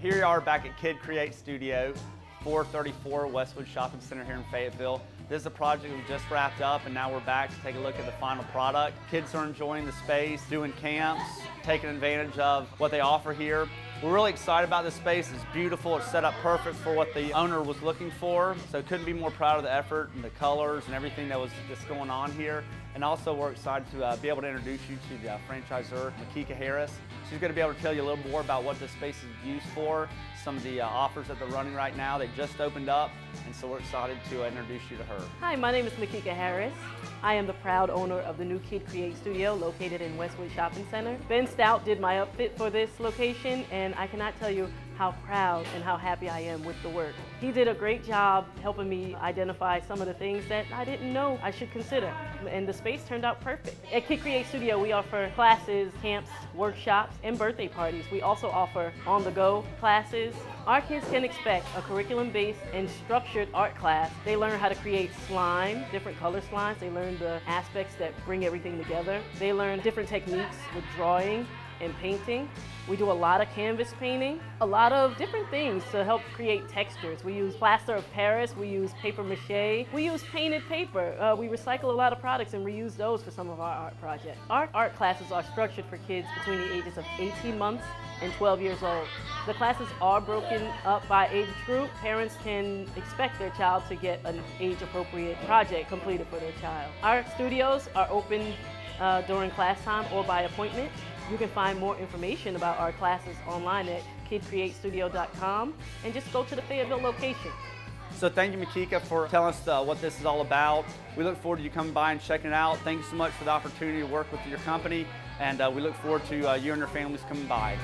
Here we are back at KidCreate Studio, 434 Westwood Shopping Center here in Fayetteville. This is a project we just wrapped up, and now we're back to take a look at the final product. Kids are enjoying the space, doing camps, taking advantage of what they offer here. We're really excited about this space. It's beautiful. It's set up perfect for what the owner was looking for. So couldn't be more proud of the effort and the colors and everything that's going on here. And also we're excited to be able to introduce you to the franchisor, Makika Harris. She's going to be able to tell you a little more about what this space is used for, some of the offers that they're running right now. They just opened up, and so we're excited to introduce you to her. Hi, my name is Makika Harris. I am the proud owner of the new KidCreate Studio located in Westwood Shopping Center. Ben Stout did my upfit for this location, and I cannot tell you how proud and how happy I am with the work. He did a great job helping me identify some of the things that I didn't know I should consider, and the space turned out perfect. At KidCreate Studio, we offer classes, camps, workshops, and birthday parties. We also offer on-the-go classes. Our kids can expect a curriculum-based and structured art class. They learn how to create slime, different color slimes. They learn the aspects that bring everything together. They learn different techniques with drawing and painting. We do a lot of canvas painting, a lot of different things to help create textures. We use plaster of Paris, we use paper mache, we use painted paper. We recycle a lot of products and reuse those for some of our art projects. Our art classes are structured for kids between the ages of 18 months and 12 years old. The classes are broken up by age group. Parents can expect their child to get an age-appropriate project completed for their child. Our studios are open during class time or by appointment. You can find more information about our classes online at kidcreatestudio.com and just go to the Fayetteville location. So thank you, Makika, for telling us what this is all about. We look forward to you coming by and checking it out. Thank you so much for the opportunity to work with your company, and we look forward to you and your families coming by.